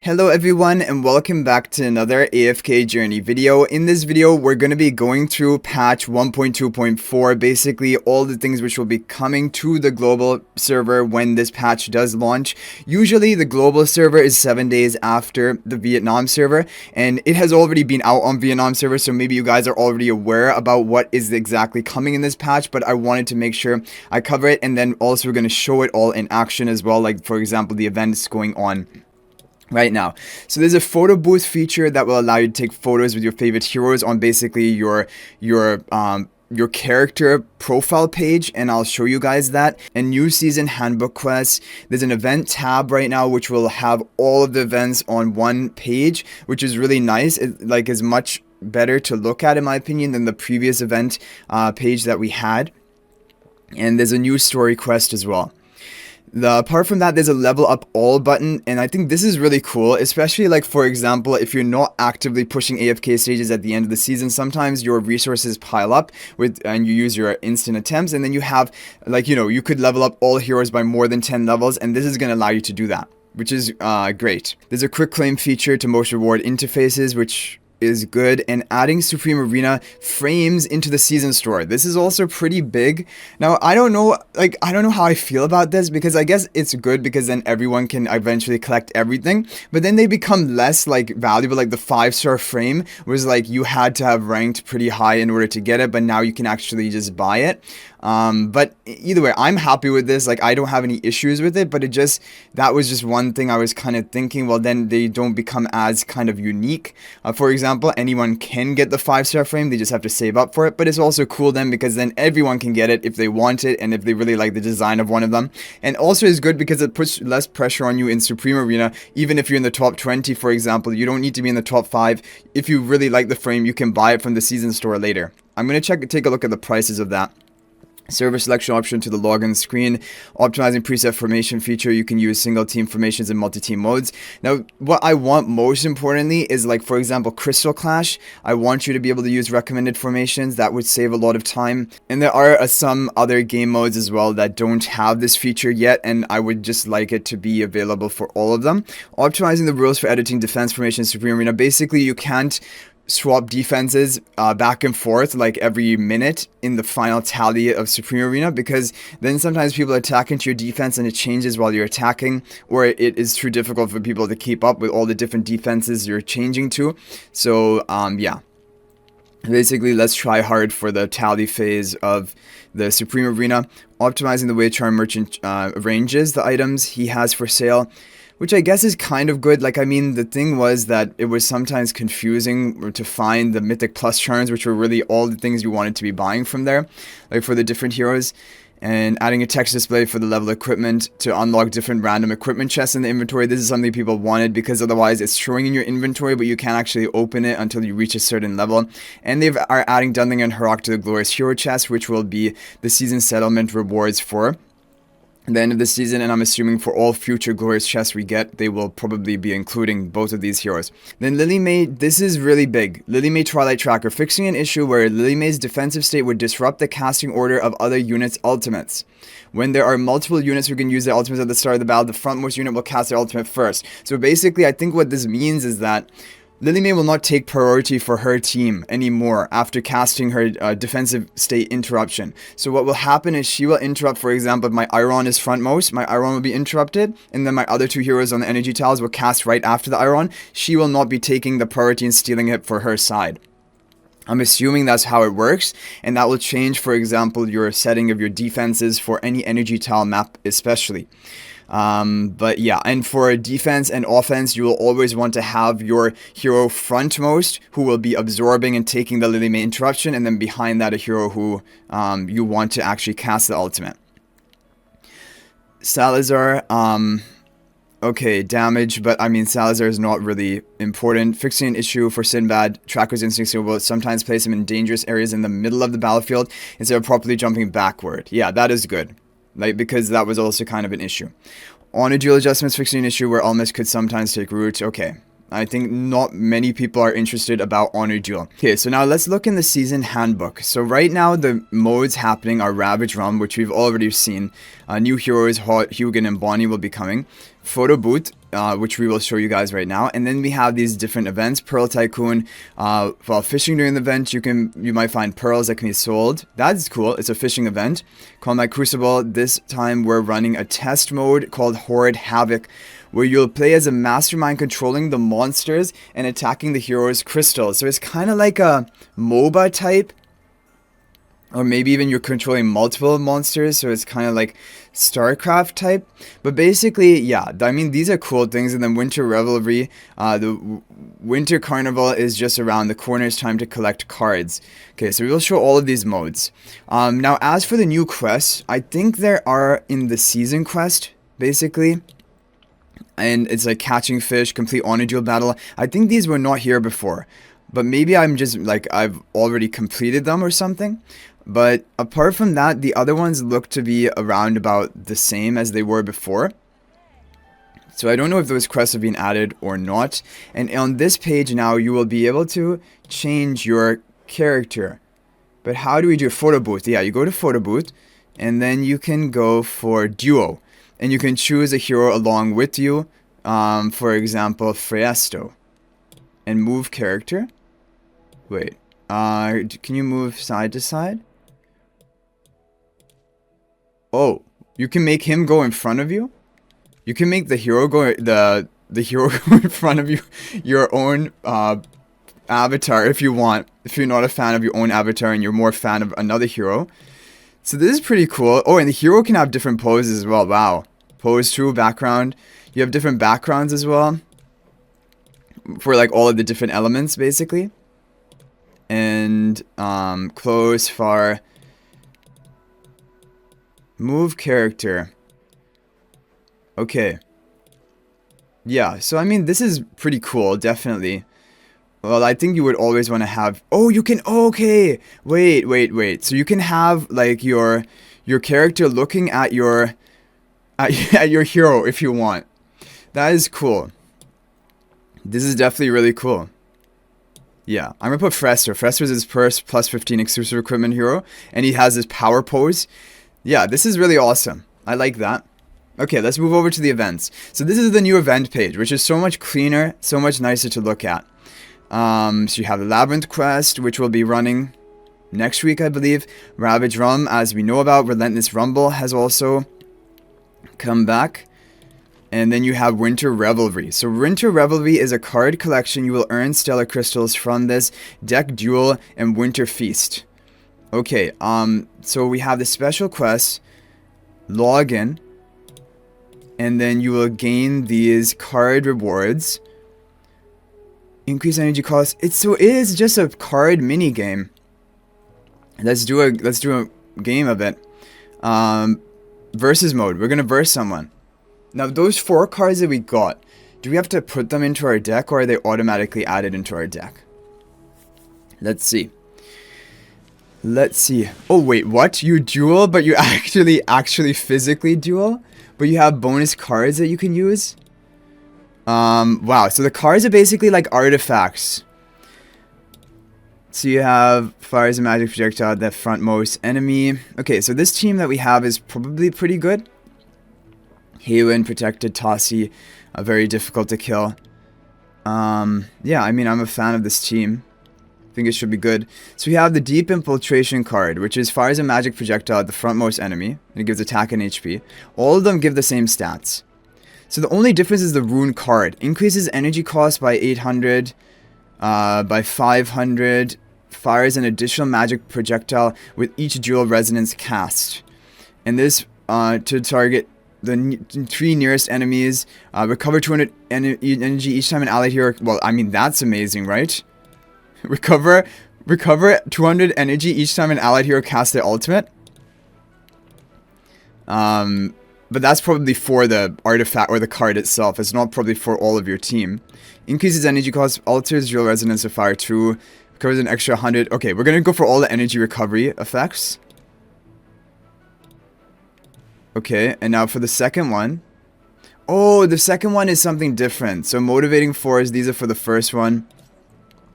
Hello everyone and welcome back to another AFK journey video. In this video, we're going to be going through patch 1.2.4, basically all the things which will be coming to the global server when this patch does launch. Usually the global server is 7 days after the Vietnam server, and it has already been out on Vietnam server, so maybe you guys are already aware about what is exactly coming in this patch, but I wanted to make sure I cover it, and then also we're going to show it all in action as well, like for example the events going on right now. So there's a photo booth feature that will allow you to take photos with your favorite heroes on basically your character profile page, and I'll show you guys that. And new season handbook quests. There's an event tab right now which will have all of the events on one page, which is really nice. It is much better to look at in my opinion than the previous event page that we had. And there's a new story quest as well. Apart from that, there's a level up all button, and I think this is really cool, especially like for example if you're not actively pushing AFK stages at the end of the season. Sometimes your resources pile up and you use your instant attempts, and then you have you could level up all heroes by more than 10 levels, and this is going to allow you to do that, which is great. There's a quick claim feature to most reward interfaces, which is good, and adding Supreme Arena frames into the season store. This is also pretty big. Now, I don't know how I feel about this, because I guess it's good because then everyone can eventually collect everything, but then they become less valuable. Like the 5-star frame was you had to have ranked pretty high in order to get it, but now you can actually just buy it. But either way, I'm happy with this. I don't have any issues with it, but that was just one thing I was kind of thinking, well, then they don't become as kind of unique. For example, anyone can get the 5-star frame, they just have to save up for it, but it's also cool then because then everyone can get it if they want it and if they really like the design of one of them. And also is good because it puts less pressure on you in Supreme Arena. Even if you're in the top 20, for example, you don't need to be in the top 5. If you really like the frame, you can buy it from the season store later. I'm going to take a look at the prices of that. Server selection option to the login screen. Optimizing preset formation feature. You can use single team formations and multi-team modes. Now, what I want most importantly is for example, Crystal Clash. I want you to be able to use recommended formations. That would save a lot of time. And there are some other game modes as well that don't have this feature yet, and I would just like it to be available for all of them. Optimizing the rules for editing defense formation in Supreme Arena. Basically, you can't swap defenses back and forth every minute in the final tally of Supreme Arena, because then sometimes people attack into your defense and it changes while you're attacking, or it is too difficult for people to keep up with all the different defenses you're changing to. So yeah, basically let's try hard for the tally phase of the Supreme Arena. Optimizing the way Charm Merchant arranges the items he has for sale, which I guess is kind of good. The thing was that it was sometimes confusing to find the Mythic Plus charms, which were really all the things you wanted to be buying from there, for the different heroes. And adding a text display for the level equipment to unlock different random equipment chests in the inventory. This is something people wanted because otherwise it's showing in your inventory, but you can't actually open it until you reach a certain level. And they are adding Dunling and Harok to the Glorious Hero chest, which will be the season settlement rewards for the end of the season, and I'm assuming for all future glorious chests we get, they will probably be including both of these heroes. Then Lily May, this is really big. Lily May Twilight Tracker, fixing an issue where Lily May's defensive state would disrupt the casting order of other units' ultimates. When there are multiple units who can use their ultimates at the start of the battle, the frontmost unit will cast their ultimate first. So basically, I think what this means is that Lily May will not take priority for her team anymore after casting her defensive state interruption. So what will happen is she will interrupt, for example, if my Iron is frontmost, my Iron will be interrupted, and then my other two heroes on the energy tiles will cast right after the Iron. She will not be taking the priority and stealing it for her side. I'm assuming that's how it works, and that will change, for example, your setting of your defenses for any energy tile map especially. But yeah, and for defense and offense, you will always want to have your hero frontmost, who will be absorbing and taking the Lily May interruption, and then behind that a hero who you want to actually cast the ultimate. Salazar, okay, damage, but Salazar is not really important. Fixing an issue for Sinbad, Tracker's Instincts will sometimes place him in dangerous areas in the middle of the battlefield instead of properly jumping backward. Yeah, that is good. Because that was also kind of an issue. Honor duel adjustments, fixing an issue where Almas could sometimes take root. Okay, I think not many people are interested about Honor Duel. Okay, so now let's look in the season handbook. So right now the modes happening are Ravage Rum, which we've already seen. New heroes, Hot, Hugin, and Bonnie will be coming. Photo Boot, which we will show you guys right now. And then we have these different events. Pearl Tycoon. While fishing during the event, you might find pearls that can be sold. That's cool. It's a fishing event. Combat Crucible. This time we're running a test mode called Horde Havoc, where you'll play as a mastermind controlling the monsters and attacking the heroes' crystals. So it's kind of like a MOBA type. Or maybe even you're controlling multiple monsters, so it's kind of like StarCraft type. But basically, yeah, I mean, these are cool things. And then Winter Revelry, the Winter Carnival is just around the corner. It's time to collect cards. Okay, so we will show all of these modes. Now, as for the new quests, I think there are in the season quest, basically. And it's like catching fish, complete Honor Duel battle. I think these were not here before. But maybe I'm just like, I've already completed them or something. But apart from that, the other ones look to be around about the same as they were before. So I don't know if those quests have been added or not. And on this page now, you will be able to change your character. But how do we do photo booth? Yeah, you go to photo booth, and then you can go for duo. And you can choose a hero along with you. For example, Freesto. And move character. Wait. Can you move side to side? Oh, you can make him go in front of you? You can make the hero go the hero go in front of you, your own avatar if you want. If you're not a fan of your own avatar and you're more a fan of another hero. So this is pretty cool. Oh, and the hero can have different poses as well. Wow. Pose 2, background. You have different backgrounds as well. For like all of the different elements basically. And close, far. Move character. Okay. Yeah, so I mean, this is pretty cool, definitely. Well, I think you would always want to have... Oh, you can... Oh, okay! Wait. So you can have, like, your character looking at your... At your hero, if you want. That is cool. This is definitely really cool. Yeah, I'm gonna put Frester. Frester's his first plus 15 exclusive equipment hero. And he has his power pose. Yeah, this is really awesome. I like that. Okay, let's move over to the events. So this is the new event page, which is so much cleaner, so much nicer to look at. So you have the Labyrinth quest, which will be running next week, I believe. Ravage Rum, as we know about. Relentless Rumble has also come back. And then you have Winter Revelry. So Winter Revelry is a card collection. You will earn stellar crystals from this. Deck Duel and Winter Feast. Okay, so we have the special quest, login, and then you will gain these card rewards. Increase energy cost. It is just a card mini game. Let's do a game of it. Versus mode. We're gonna verse someone. Now those 4 cards that we got, do we have to put them into our deck or are they automatically added into our deck? Let's see. Oh wait, what? You duel, but you actually physically duel? But you have bonus cards that you can use? Wow, so the cards are basically like artifacts. So you have fires a magic projectile, the frontmost enemy. Okay, so this team that we have is probably pretty good. Halen, Protected, Tossie, very difficult to kill. Yeah, I mean, I'm a fan of this team. I think it should be good. So we have the Deep Infiltration card, which is fires a magic projectile at the frontmost enemy. And it gives attack and HP. All of them give the same stats. So the only difference is the Rune card. Increases energy cost by 800, by 500. Fires an additional magic projectile with each dual resonance cast. And this to target the 3 nearest enemies. Recover 200 energy each time an allied hero... Well, I mean, that's amazing, right? Recover 200 energy each time an allied hero casts their ultimate. But that's probably for the artifact or the card itself. It's not probably for all of your team. Increases energy cost, alters dual resonance of fire 2. Recovers an extra 100. Okay, we're gonna go for all the energy recovery effects. Okay, and now for the second one. Oh, the second one is something different. So motivating force, these are for the first one.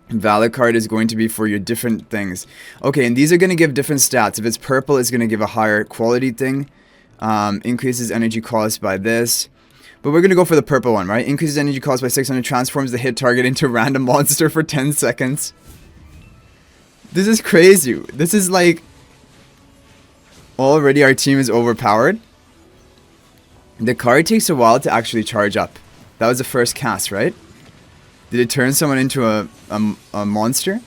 Valid card is going to be for your different things. Okay, and these are going to give different stats. If it's purple, it's going to give a higher quality thing. Increases energy cost by this. But we're going to go for the purple one, right? Increases energy cost by 600, transforms the hit target into a random monster for 10 seconds. This is crazy. This is like... Already our team is overpowered. The card takes a while to actually charge up. That was the first cast, right? Did it turn someone into a monster?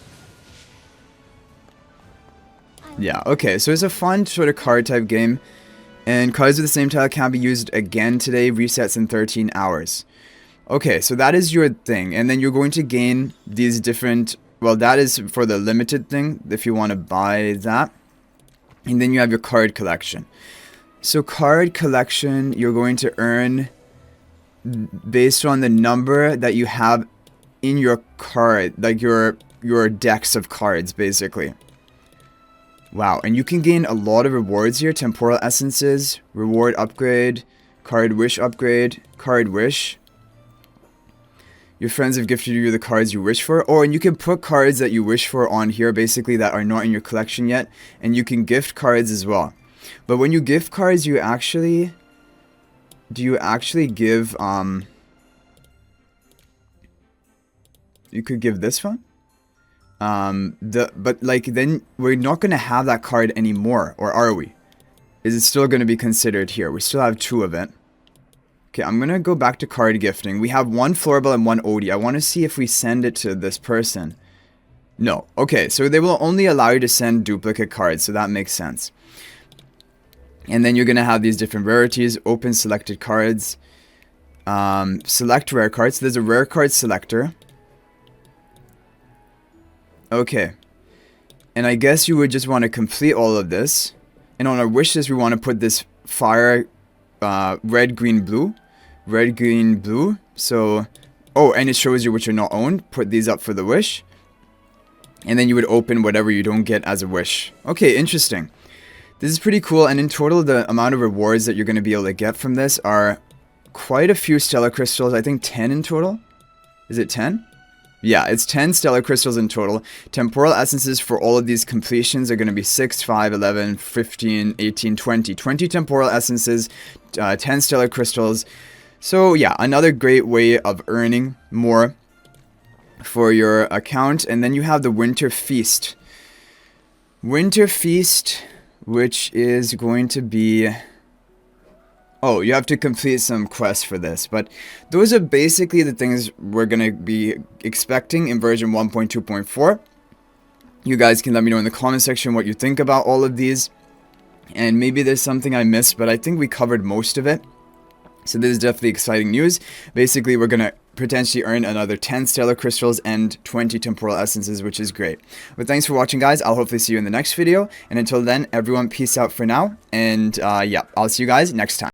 Yeah, okay. So it's a fun sort of card type game. And cards with the same tile can be used again today. Resets in 13 hours. Okay, so that is your thing. And then you're going to gain these different... Well, that is for the limited thing, if you want to buy that. And then you have your card collection. So card collection, you're going to earn based on the number that you have in your card, like your decks of cards, basically. Wow, and you can gain a lot of rewards here. Temporal essences, reward upgrade, card wish upgrade, card wish. Your friends have gifted you the cards you wish for. Oh, and you can put cards that you wish for on here, basically, that are not in your collection yet. And you can gift cards as well. But when you gift cards, you actually... Do you actually give, You could give this one? But, like, then we're not going to have that card anymore, or are we? Is it still going to be considered here? We still have 2 of it. Okay, I'm going to go back to card gifting. We have 1 Floorball and 1 Odie. I want to see if we send it to this person. No. Okay, so they will only allow you to send duplicate cards, so that makes sense. And then you're going to have these different rarities. Open selected cards. Select rare cards. So there's a rare card selector. Okay. And I guess you would just want to complete all of this. And on our wish list, we want to put this fire... red, green, blue. Red, green, blue. So, oh, and it shows you which are not owned. Put these up for the wish. And then you would open whatever you don't get as a wish. Okay, interesting. This is pretty cool. And in total, the amount of rewards that you're going to be able to get from this are quite a few stellar crystals. I think 10 in total. Is it 10? Yeah, it's 10 stellar crystals in total. Temporal essences for all of these completions are going to be 6, 5, 11, 15, 18, 20. 20 temporal essences, 10 stellar crystals. So yeah, another great way of earning more for your account. And then you have the Winter Feast. Winter Feast, which is going to be... Oh, you have to complete some quests for this, but those are basically the things we're going to be expecting in version 1.2.4. You guys can let me know in the comment section what you think about all of these, and maybe there's something I missed, but I think we covered most of it. So this is definitely exciting news. Basically, we're going to potentially earn another 10 stellar crystals and 20 temporal essences, which is great. But thanks for watching, guys. I'll hopefully see you in the next video, and until then, everyone, peace out for now, and yeah, I'll see you guys next time.